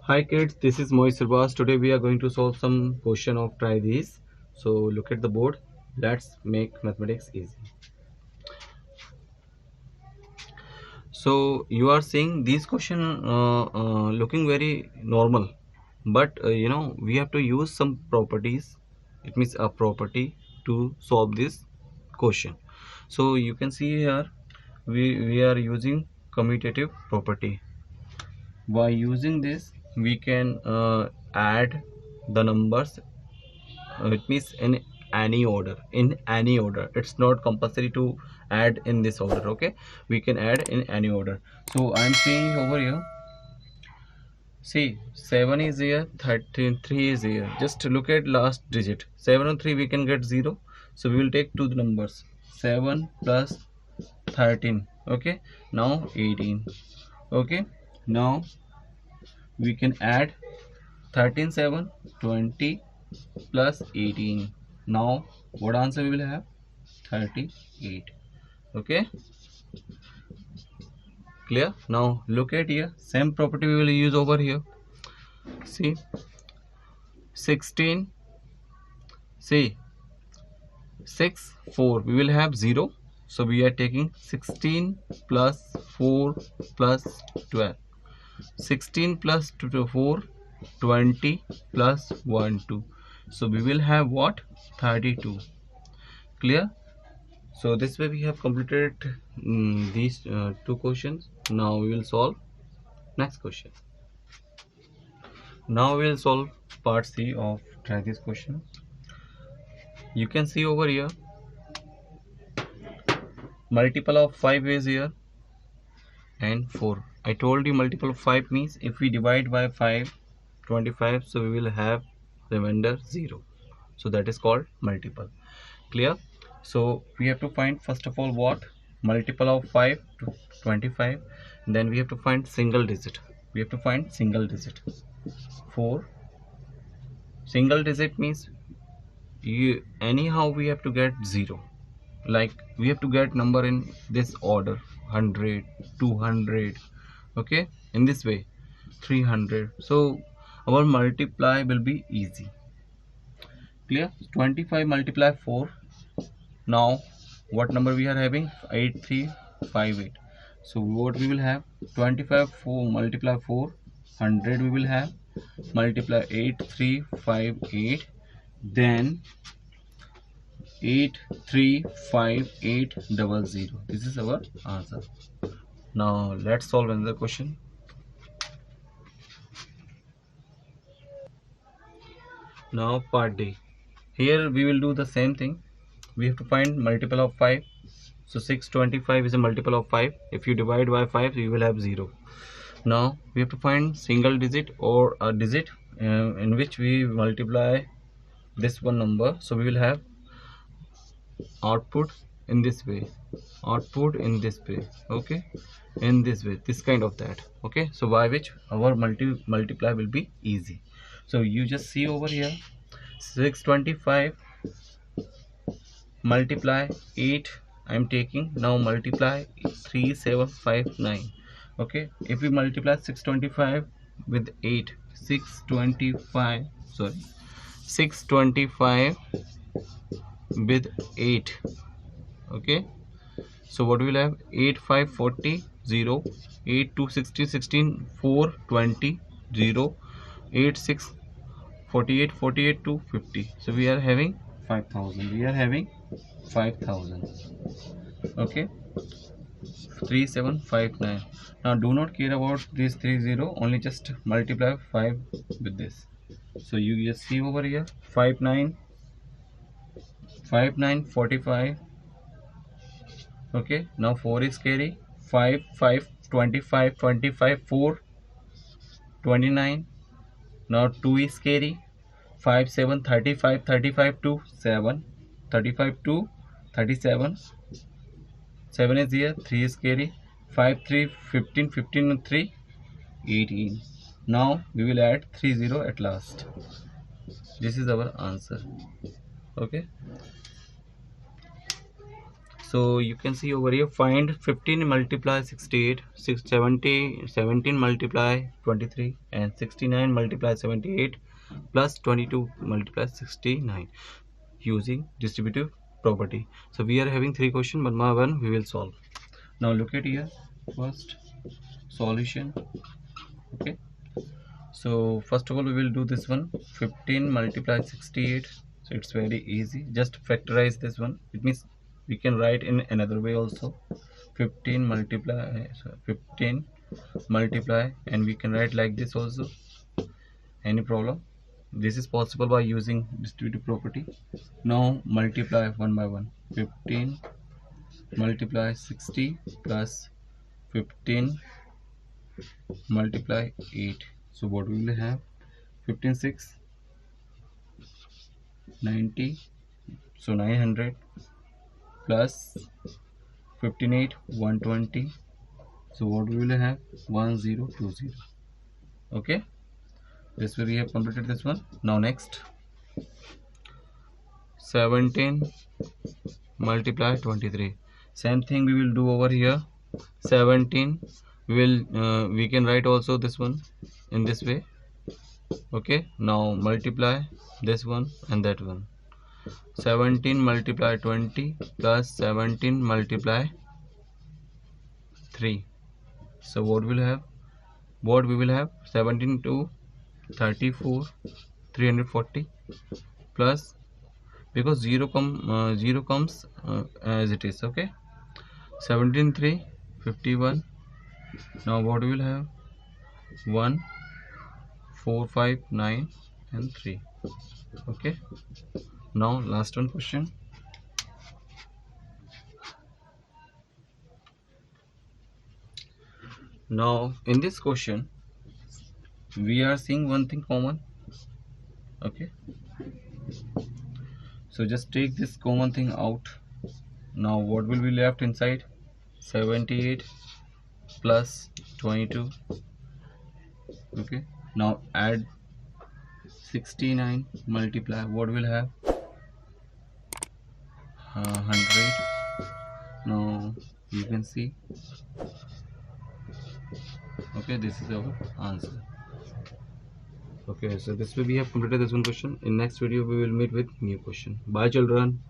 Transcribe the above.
Hi kids, this is Moise Sirbas. Today we are going to solve some question of try these. So look at the board. Let's make mathematics easy. So you are seeing these question looking very normal, but we have to use some properties. It means a property to solve this question. So you can see here we are using commutative property. By using this we can add the numbers. It means in any order. It's not compulsory to add in this order. Okay, we can add in any order. So I'm seeing over here, see 7 is here, 33 is here. Just look at last digit. 7 and 3 we can get 0, so we will take two numbers, 7 plus 13. Okay, now 18. Okay, now we can add 13 7 20 plus 18. Now what answer we will have? 38. Okay, clear? Now look at here, same property we will use over here. See 16, see 6 4 we will have 0, so we are taking 16 plus 4 plus 12. 16 plus 4 20 plus 1 2, so we will have what? 32. Clear? So this way we have completed these two questions. Now we will solve next question. Now we will solve part C of try this question. You can see over here multiple of 5 is here and 4. I told you multiple of 5 means if we divide by 5 25, so we will have remainder 0, so that is called multiple. Clear? So we have to find first of all what? Multiple of 5 to 25. Then we have to find single digit. We have to find single digit. 4 single digit means anyhow we have to get 0. Like we have to get number in this order, 100 200. Okay, in this way 300, so our multiply will be easy. Clear? 25 multiply 4. Now what number we are having? 8358. So what we will have? 25 4 multiply 4 100 we will have, multiply 8358, then 83580. This is our answer. Now let's solve another question. Now part D. Here we will do the same thing. We have to find multiple of 5. So 625 is a multiple of 5. If you divide by 5 you will have 0. Now we have to find single digit or a digit in which we multiply this one number. So we will have output in this way, output in this way. Okay, in this way, this kind of that. Okay, so by which our multiply will be easy. So you just see over here 625 multiply 8 I'm taking. Now multiply 3759. Okay, if we multiply 625 with 8, 625, sorry, 625 with 8. Okay, so what we will have? 8 5 40 0, 8 2 60 16 4 20 0, 8 6 48 48 2 50. So we are having 5000. We are having 5000. Okay, 3759. Now do not care about this 30, only just multiply 5 with this. So you just see over here 59 59 45. Okay, now 4 is carry, 5 5 25 25 4 29. Now 2 is carry, 5 7 35 35 2 7 35 2 37. 7 is here, 3 is carry, 5 3 15 15 and 3 18. Now we will add 30 at last. This is our answer. Okay, So you can see over here, find 15 multiply 68, 17 multiply 23, and 69 multiply 78 plus 22 multiply 69 using distributive property. So we are having three questions, one by one we will solve. Now look at here, first solution. Okay, so first of all we will do this one, 15 multiply 68. So it's very easy, just factorize this one. It means we can write in another way also. 15 multiply 15 multiply, and we can write like this also. Any problem? This is possible by using distributive property. Now multiply one by one. 15 multiply 60 plus 15 multiply 8. So what we will have? 15 6 90, so 900 plus 15 8 120. So what we will have? 1020. Okay, this way we have completed this one. Now next, 17 multiply 23. Same thing we will do over here. 17 we can write also this one in this way. Okay, now multiply this one and that one. 17 multiply 20 plus 17 multiply 3. So what we will have? 17 to 34, 340 plus, because 0 comes as it is. Okay, 17 3 51. Now what we will have? 1 4 5 9 and 3. Okay, now last one question. Now in this question we are seeing one thing common. Okay, so just take this common thing out. Now what will be left inside? 78 plus 22. Okay, now add 69 multiply, what will have? 100. Now you can see. Okay, this is our answer. Okay, so this way we have completed this one question. In next video we will meet with new question. Bye children.